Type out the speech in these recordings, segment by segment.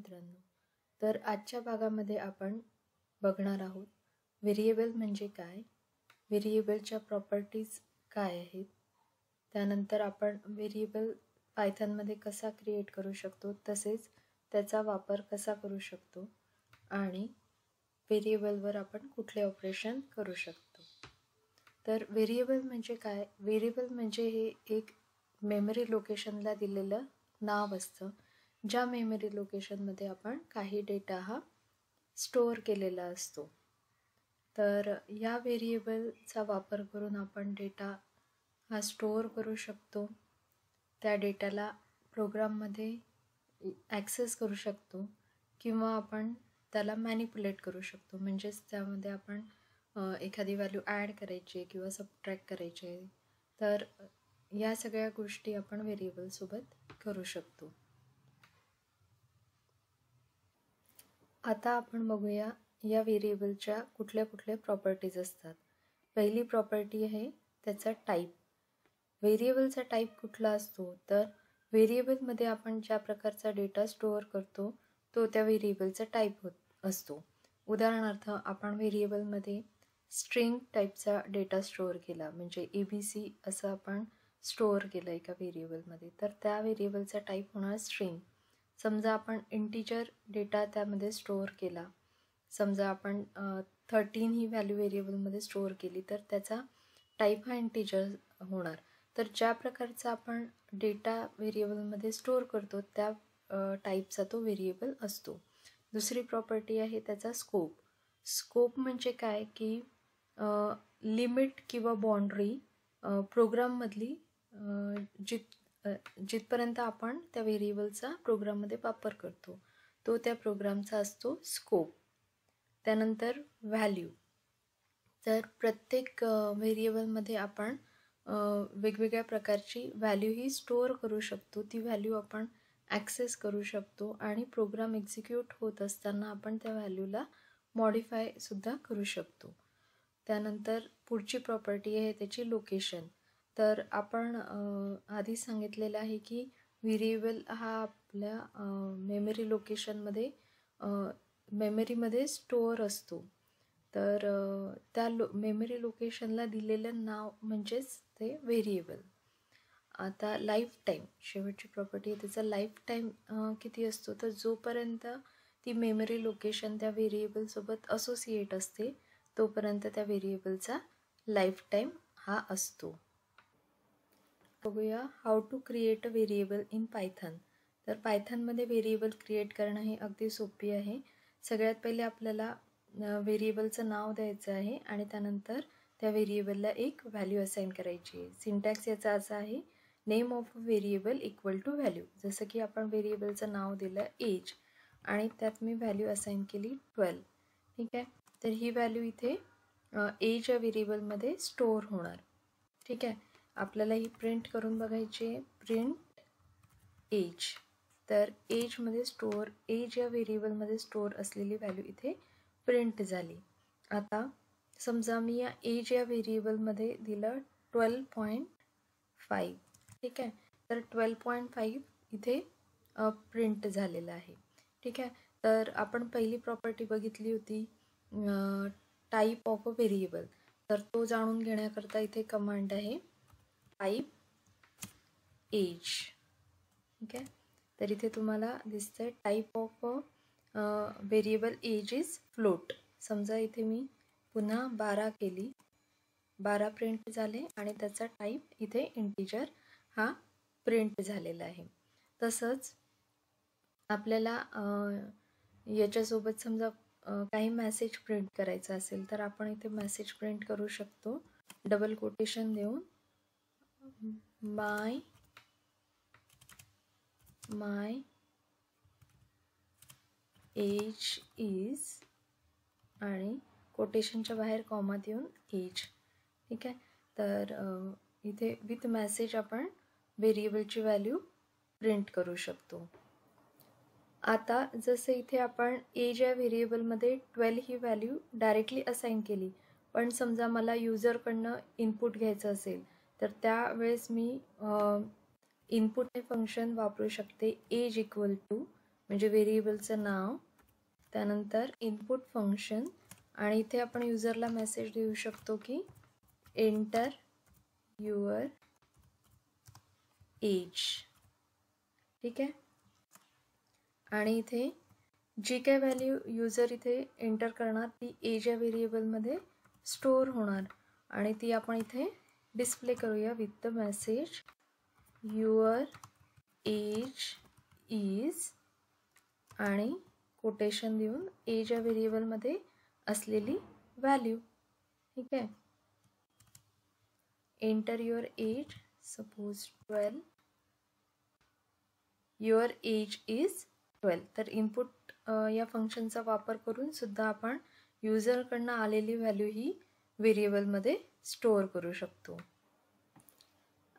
मित्रांनो, तर आजच्या भागामध्ये आपण बघणार आहोत व्हेरिएबल म्हणजे काय, व्हेरिएबलच्या प्रॉपर्टीज काय आहेत, त्यानंतर आपण व्हेरिएबल पायथनमध्ये कसा क्रिएट करू शकतो, तसेच त्याचा वापर कसा करू शकतो आणि व्हेरिएबलवर आपण कुठले ऑपरेशन करू शकतो. तर व्हेरिएबल म्हणजे काय? व्हेरिएबल म्हणजे हे एक मेमरी लोकेशनला दिलेलं नाव असतं, ज्या मेमरी लोकेशनमध्ये आपण काही डेटा हा स्टोअर केलेला असतो. तर या व्हेरिएबलचा वापर करून आपण डेटा हा स्टोअर करू शकतो, त्या डेटाला प्रोग्राममध्ये ॲक्सेस करू शकतो किंवा आपण त्याला मॅनिप्युलेट करू शकतो. म्हणजेच त्यामध्ये आपण एखादी व्हॅल्यू ॲड करायची किंवा सबट्रॅक्ट करायचे, तर या सगळ्या गोष्टी आपण व्हेरिएबलसोबत करू शकतो. आता आपण बघूया या व्हेरिएबलच्या कुठल्या कुठल्या प्रॉपर्टीज असतात. पहिली प्रॉपर्टी आहे त्याचा टाईप. व्हेरिएबलचा टाईप कुठला असतो? तर व्हेरिएबलमध्ये आपण ज्या प्रकारचा डेटा स्टोअर करतो तो त्या व्हेरिएबलचा टाईप असतो. उदाहरणार्थ आपण व्हेरिएबलमध्ये स्ट्रिंग टाईपचा डेटा स्टोअर केला, म्हणजे ABC असं आपण स्टोअर केलं एका व्हेरिएबलमध्ये, तर त्या व्हेरिएबलचा टाईप होणार स्ट्रिंग. समजा आपण इंटिजर डेटा त्यामध्ये स्टोअर केला, समजा आपण 13 ही व्हॅल्यू व्हेरिएबलमध्ये स्टोअर केली, तर त्याचा टाईप हा इंटिजर होणार. तर ज्या प्रकारचा आपण डेटा व्हेरिएबलमध्ये स्टोअर करतो त्या टाईपचा तो व्हेरिएबल असतो. दुसरी प्रॉपर्टी आहे त्याचा स्कोप. स्कोप म्हणजे काय की लिमिट किंवा बाउंड्री प्रोग्राममधली जिथपर्यंत आपण त्या व्हेरिएबलचा प्रोग्राममध्ये वापर करतो तो त्या प्रोग्रामचा असतो स्कोप. त्यानंतर व्हॅल्यू. तर प्रत्येक व्हेरिएबलमध्ये आपण वेगवेगळ्या प्रकारची व्हॅल्यू ही स्टोअर करू शकतो, ती व्हॅल्यू आपण ॲक्सेस करू शकतो आणि प्रोग्राम एक्झिक्यूट होत असताना आपण त्या व्हॅल्यूला मॉडिफाय सुद्धा करू शकतो. त्यानंतर पुढची प्रॉपर्टी आहे त्याची लोकेशन. तर आपण आधी सांगितलेलं आहे की व्हेरिएबल हा आपल्या मेमरी मेमरीमध्ये स्टोअर असतो. तर त्या मेमरी लोकेशनला दिलेलं नाव म्हणजेच ते व्हेरिएबल. आता लाईफ टाईम, शेवटची प्रॉपर्टी आहे त्याचा लाईफ टाईम किती असतो? तर जोपर्यंत ती मेमरी लोकेशन त्या व्हेरिएबलसोबत असोसिएट असते तोपर्यंत त्या व्हेरिएबलचा लाईफ टाईम हा असतो. बघूया how to create a variable in Python. तर पायथनमध्ये व्हेरिएबल क्रिएट करणं हे अगदी सोपी आहे. सगळ्यात पहिले आपल्याला व्हेरिएबलचं नाव द्यायचं आहे आणि त्यानंतर त्या व्हेरिएबलला एक व्हॅल्यू असाइन करायची आहे. सिंटॅक्स याचा असा आहे, name of a variable equal to value. जसं की आपण व्हेरिएबलचं नाव दिलं एज आणि त्यात मी व्हॅल्यू असाइन केली 12. ठीक आहे, तर ही व्हॅल्यू इथे एज या व्हेरिएबलमध्ये स्टोअर होणार. ठीक आहे, आपल्याला ही प्रिंट करून बघायची आहे, प्रिंट एज. तर एजमध्ये स्टोअर, एज या व्हेरिएबलमध्ये स्टोअर असलेली व्हॅल्यू इथे प्रिंट झाली. आता समजा मी या एज या व्हेरिएबलमध्ये दिलं 12.5. ठीक आहे, तर 12.5 इथे प्रिंट झालेलं आहे. ठीक आहे, तर आपण पहिली प्रॉपर्टी बघितली होती टाईप ऑफ अ व्हेरिएबल. तर तो जाणून घेण्याकरता इथे कमांड आहे टाईप एज. ठीक आहे, तर इथे तुम्हाला दिसतंय type of variable age is float. समजा इथे मी पुन्हा 12 केली, 12 प्रिंट झाले आणि त्याचा टाईप इथे इंटिजर हा प्रिंट झालेला आहे. तसंच आपल्याला याच्यासोबत समजा काही मेसेज प्रिंट करायचा असेल तर आपण इथे मेसेज प्रिंट करू शकतो डबल कोटेशन देऊन, माय एज इज आणि कोटेशनच्या बाहेर कॉमा देऊन एज. ठीक आहे, तर इथे विथ मेसेज आपण व्हेरिएबलची व्हॅल्यू प्रिंट करू शकतो. आता जसं इथे आपण एज या व्हेरिएबलमध्ये 12 ही व्हॅल्यू डायरेक्टली असाइन केली, पण समजा मला युजरकडनं इनपुट घ्यायचं असेल तर त्यावेळेस मी इनपुट हे फंक्शन वापरू शकते एज इक्वल टू म्हणजे व्हेरिएबलचं नाव, त्यानंतर इनपुट फंक्शन, आणि इथे आपण युजरला मेसेज देऊ शकतो की एंटर युअर एज. ठीक आहे. आणि इथे जी काय व्हॅल्यू युजर इथे एंटर करणार ती एज या व्हेरिएबलमध्ये स्टोअर होणार, आणि ती आपण इथे डिस्प्ले करूया with the message your age is, आणि कोटेशन देऊन एज या व्हेरिएबलमध्ये असलेली व्हॅल्यू. ठीक आहे. Enter your age, suppose 12, your age is 12. तर इनपुट या फंक्शनचा वापर करून सुद्धा आपण युजरकडनं आलेली व्हॅल्यू ही व्हेरिएबलमध्ये स्टोअर करू शकतो.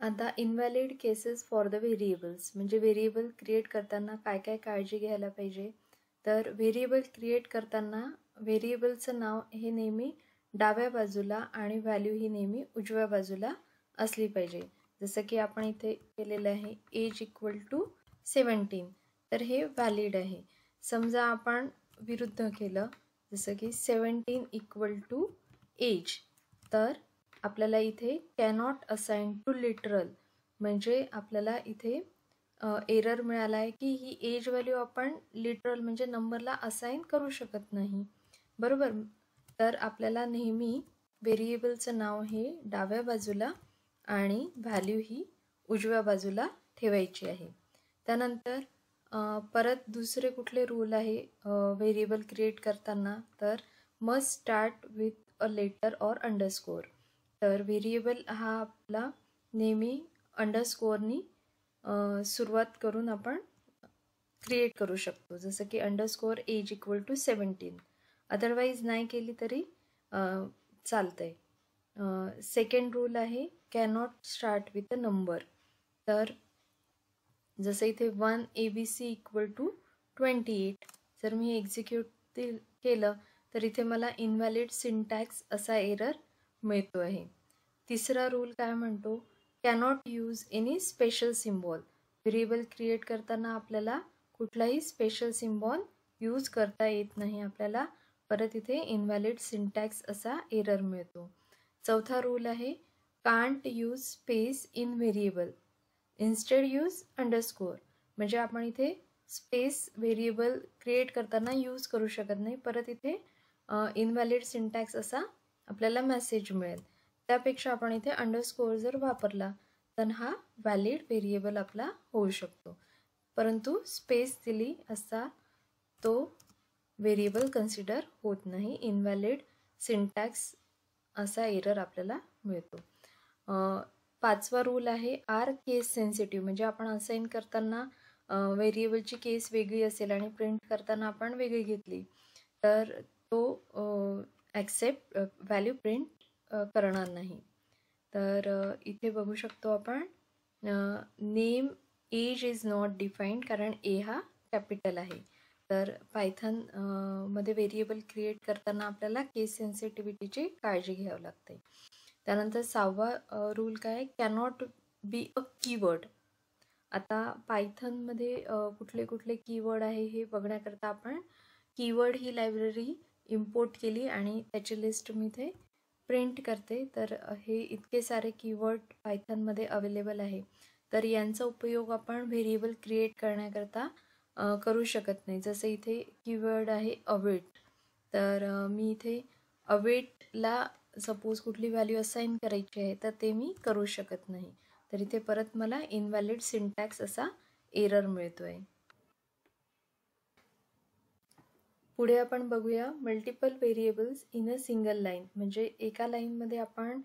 आता invalid cases for the variables, म्हणजे व्हेरिएबल क्रिएट करताना काय काय काळजी घ्यायला पाहिजे. तर व्हेरिएबल क्रिएट करताना व्हेरिएबलचं नाव हे नेहमी डाव्या बाजूला आणि व्हॅल्यू ही नेहमी उजव्या बाजूला असली पाहिजे. जसं की आपण इथे केलेलं आहे एज इक्वल टू 17, तर हे व्हॅलिड आहे. समजा आपण विरुद्ध केलं, जसं की 17 इक्वल टू एज, तर आपल्याला इथे कॅनॉट असाइन टू लिटरल, म्हणजे आपल्याला इथे एरर मिळाला आहे की ही एज व्हॅल्यू आपण लिटरल म्हणजे नंबरला असाइन करू शकत नाही. बरोबर. तर आपल्याला नेहमी व्हेरिएबलचं नाव हे डाव्या बाजूला आणि व्हॅल्यू ही उजव्या बाजूला ठेवायची आहे. त्यानंतर परत दुसरे कुठले रूल आहे व्हेरिएबल क्रिएट करताना, तर must start with a letter or underscore. तर व्हेरिएबल हा आपला नेहमी अंडरस्कोअरनी सुरुवात करून आपण क्रिएट करू शकतो, जसं की underscore age equal to 17. Otherwise नाही केली तरी चालतंय. सेकंड रूल आहे cannot start with a number. तर जसं इथे 1 ABC इक्वल टू 28, जर मी एक्झिक्यूट केलं तर इथे मला इनव्हॅलिड सिंटॅक्स असा एरर मिळतो आहे. तिसरा रूल काय म्हणतो, cannot use any special symbol. Variable create करताना आपल्याला कुठलाही स्पेशल सिम्बॉल यूज करता येत नाही, आपल्याला परत इथे इनव्हॅलिड सिंटॅक्स असा एरर मिळतो. चौथा रूल आहे can't use space in variable, instead use underscore. म्हणजे आपण इथे स्पेस व्हेरिएबल क्रिएट करताना यूज करू शकत नाही, परत इथे इनव्हॅलिड सिंटॅक्स असा आपल्याला मेसेज मिळेल. त्यापेक्षा आपण इथे अंडरस्कोर जर वापरला तर हा व्हॅलिड व्हेरिएबल आपला होऊ शकतो, परंतु स्पेस दिली असता तो व्हेरिएबल कन्सिडर होत नाही. इनव्हॅलिड सिंटॅक्स असा एरर आपल्याला मिळतो. पाचवा रूल आहे आर केस सेन्सिटिव्ह, म्हणजे आपण असाइन करताना व्हेरिएबलची केस वेगळी असेल आणि प्रिंट करताना आपण वेगळी घेतली तर तो ॲक्सेप्ट व्हॅल्यू प्रिंट करणार नाही. तर इथे बघू शकतो आपण name age is not defined, कारण ए हा कॅपिटल आहे. तर पायथन मध्ये व्हेरिएबल क्रिएट करताना आपल्याला केस सेन्सिटिव्हिटीची काळजी घ्यावी लागते. त्यानंतर 6वा रूल काय, कॅनॉट बी अ कीवर्ड. आता पायथनमध्ये कुठले कुठले कीवर्ड आहे हे बघण्याकरता आपण कीवर्ड ही लायब्ररी इम्पोर्ट केली आणि त्याची लिस्ट मी इथे प्रिंट करते. तर हे इतके सारे कीवर्ड पायथनमध्ये अवेलेबल आहे, तर यांचा उपयोग आपण व्हेरिएबल क्रिएट करण्याकरता करू शकत नाही. जसं इथे कीवर्ड आहे अवेट, तर मी इथे अवेटला सपोज कुठली व्हॅल्यू असाइन करायची आहे तर ते मी करू शकत नाही, तर इथे परत मला इनव्हॅलिड सिंटॅक्स असा एरर मिळतोय. पुढे आपण बघूया multiple variables in a single line, म्हणजे एका लाईनमध्ये आपण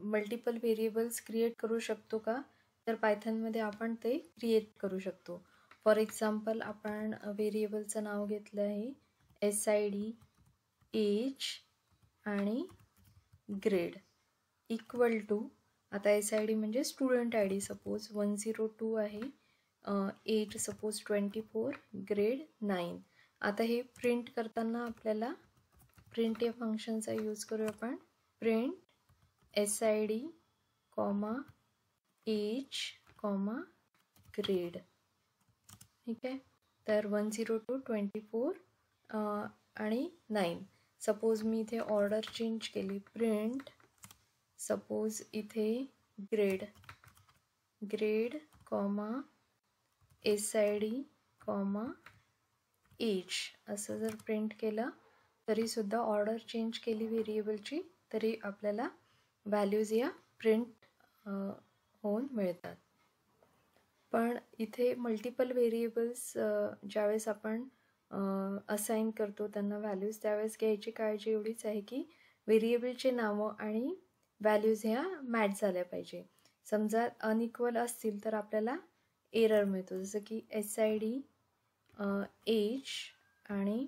मल्टिपल व्हेरिएबल्स क्रिएट करू शकतो का, तर पायथनमध्ये आपण ते क्रिएट करू शकतो. फॉर एक्झाम्पल आपण व्हेरिएबलचं नाव घेतलं आहे SID एज आणि ग्रेड इक्वल टू, आता SID म्हणजे स्टुडंट ID सपोज 102 आहे, एज सपोज 24, ग्रेड 9. आता हे प्रिंट करताना आपल्याला प्रिंट या फंक्शनचा यूज करू आपण, print SID comma age comma grade. ठीक आहे. तर 102, 24 आणि 9. सपोज मी इथे ऑर्डर चेंज केली, प्रिंट सपोज इथे grade comma SID comma age असं जर प्रिंट केलं तरीसुद्धा ऑर्डर चेंज केली व्हेरिएबलची तरी आपल्याला व्हॅल्यूज या प्रिंट होऊन मिळतात. पण इथे मल्टिपल व्हेरिएबल्स ज्यावेळेस आपण असाइन करतो त्यांना व्हॅल्यूज, त्यावेळेस घ्यायची काळजी एवढीच आहे की व्हेरिएबलचे नावं आणि व्हॅल्यूज ह्या मॅच झाल्या पाहिजे. समजा अनइक्वल असतील तर आपल्याला एरर मिळतो, जसं की SID एज आणि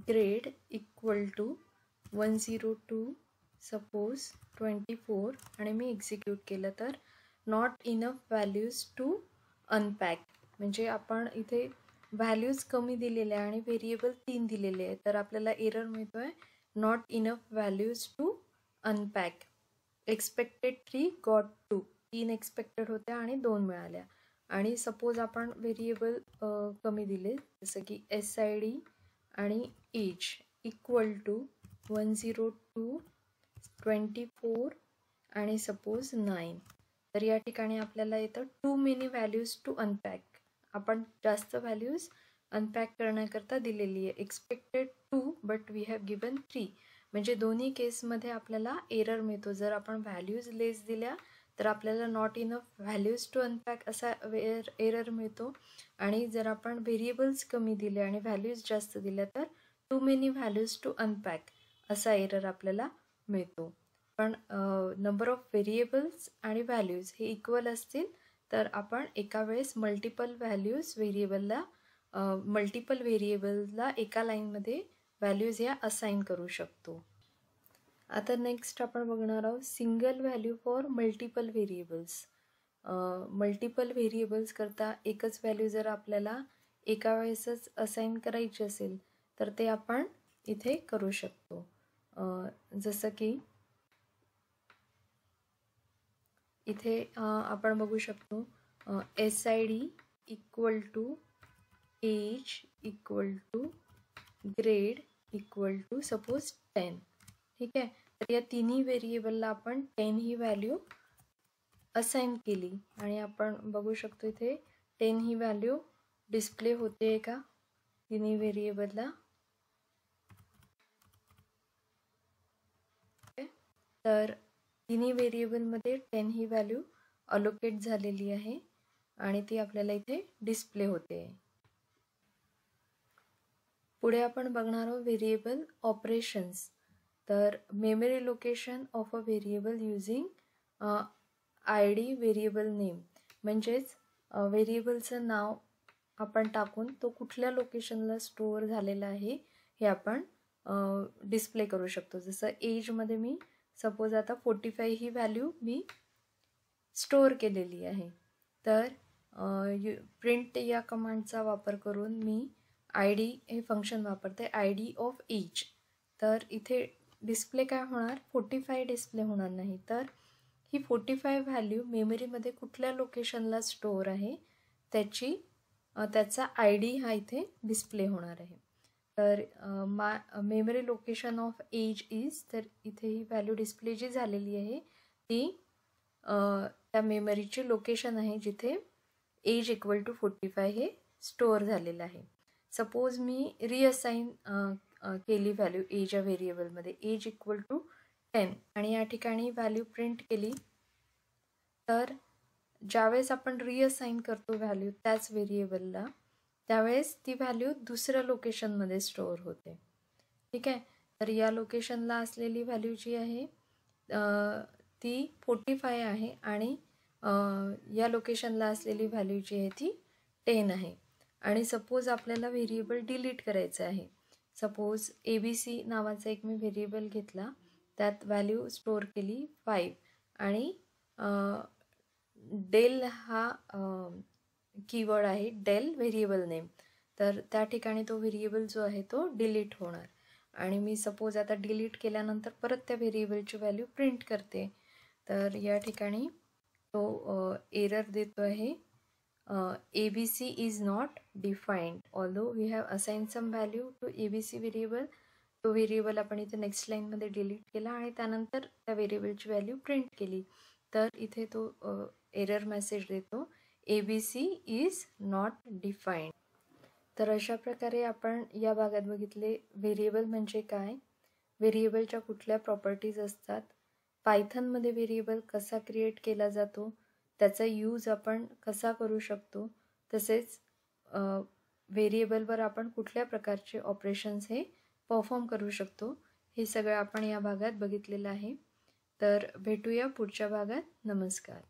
ग्रेड इक्वल टू 102 सपोज 24 आणि मी एक्झिक्यूट केलं तर not enough values to unpack. म्हणजे आपण इथे व्हॅल्यूज कमी दिलेले आहे आणि व्हेरिएबल 3 दिलेले आहे, तर आपल्याला एरर मिळतो आहे not enough values to unpack. Expected 3 got 2, 3 expected होत्या आणि 2 मिळाल्या. आणि सपोज आपण व्हेरिएबल कमी दिले, जसं की SID आणि एज इक्वल टू 102, 24 आणि सपोज 9. तर या ठिकाणी आपल्याला येतं too many values to unpack. आपण जास्त व्हॅल्यूज अनपॅक करण्याकरता दिलेली आहे. Expected 2 but we have given 3. म्हणजे दोन्ही केसमध्ये आपल्याला एरर मिळतो. जर आपण व्हॅल्यूज लेस दिल्या तर आपल्याला not enough values to unpack असा एरर मिळतो. आणि जर आपण व्हेरिएबल्स कमी दिले आणि व्हॅल्यूज जास्त दिल्या तर too many values to unpack असा एरर आपल्याला मिळतो. पण नंबर ऑफ व्हेरिएबल्स आणि व्हॅल्यूज हे इक्वल असतील तर आपण एका वेळेस मल्टिपल व्हेरिएबलला एका लाईनमध्ये व्हॅल्यूज या असाइन करू शकतो. आता नेक्स्ट आपण बघणार आहोत single value for multiple variables. Multiple variables करता एकच व्हॅल्यू जर आपल्याला एका वेळेसच असाइन करायची असेल तर ते आपण इथे करू शकतो. जसं की इथे आपण बघू शकतो SID equal to age equal to grade equal to suppose 10. ठीक आहे, तर या तिन्ही व्हेरिएबलला आपण 10 ही व्हॅल्यू असाइन केली आणि आपण बघू शकतो इथे 10 ही व्हॅल्यू डिस्प्ले होते का तिन्ही व्हेरिएबलला. तर तिन्ही व्हेरिएबलमध्ये 10 ही व्हॅल्यू अलोकेट झालेली आहे आणि ती आपल्याला इथे डिस्प्ले होते. पुढे आपण बघणार आहोत व्हेरिएबल ऑपरेशन्स. तर memory location of a variable using ID variable name. म्हणजेच व्हेरिएबलचं नाव आपण टाकून तो कुठल्या लोकेशनला स्टोअर झालेला आहे हे आपण डिस्प्ले करू शकतो. जसं एजमध्ये मी सपोज आता 45 ही व्हॅल्यू मी स्टोअर केलेली आहे. तर प्रिंट या कमांडचा वापर करून मी ID हे फंक्शन वापरते, ID ऑफ एज. तर इथे डिस्प्ले काय होणार, 45 डिस्प्ले होणार नाही, तर ही 45 व्हॅल्यू मेमरीमध्ये कुठल्या लोकेशनला स्टोअर आहे त्याचा ID हा इथे डिस्प्ले होणार आहे. तर memory location of age is, तर इथे ही व्हॅल्यू डिस्प्ले जी झालेली आहे ती त्या मेमरीची लोकेशन आहे जिथे एज इक्वल टू 45 हे स्टोअर झालेलं आहे. सपोज मी रिअसाइन केली व्हॅल्यू एज या व्हेरिएबलमध्ये, एज इक्वल टू 10 आणि या ठिकाणी व्हॅल्यू प्रिंट केली. तर ज्यावेळेस आपण रिअसाइन करतो व्हॅल्यू त्याच व्हेरिएबलला त्यावेळेस ती व्हॅल्यू दुसऱ्या लोकेशनमध्ये स्टोअर होते. ठीक आहे, तर या लोकेशनला असलेली व्हॅल्यू जी आहे ती 45 आहे आणि या लोकेशनला असलेली व्हॅल्यू जी आहे ती 10 आहे. आणि सपोज आपल्याला व्हेरिएबल डिलीट करायचं आहे. सपोज ABC नावाचा एक मी व्हेरिएबल घेतला, त्यात व्हॅल्यू स्टोअर केली 5 आणि डेल हा कीवर्ड आहे, डेल व्हेरिएबल नेम. तर त्या ठिकाणी तो व्हेरिएबल जो आहे तो डिलीट होणार आणि मी सपोज आता डिलीट केल्यानंतर परत त्या व्हेरिएबलची व्हॅल्यू प्रिंट करते. तर या ठिकाणी तो एरर देतो आहे ABC is not defined although we have assigned some value to ABC variable. तो व्हेरिएबल आपण इथे नेक्स्ट लाईनमध्ये डिलीट केला आणि त्यानंतर त्या व्हेरिएबलची व्हॅल्यू प्रिंट केली. तर इथे तो एरर मेसेज देतो ABC इज नॉट डिफाईन्ड. तर अशा प्रकारे आपण या भागात बघितले व्हेरिएबल म्हणजे काय, व्हेरिएबलच्या कुठल्या प्रॉपर्टीज असतात, पायथनमध्ये व्हेरिएबल कसा क्रिएट केला जातो, त्याचा यूज आपण कसा करू शकतो, तसेच व्हेरिएबलवर आपण कुठल्या प्रकारचे ऑपरेशन्स हे परफॉर्म करू शकतो, हे सगळं आपण या भागात बघितलेलं आहे. तर भेटूया पुढच्या भागात. नमस्कार.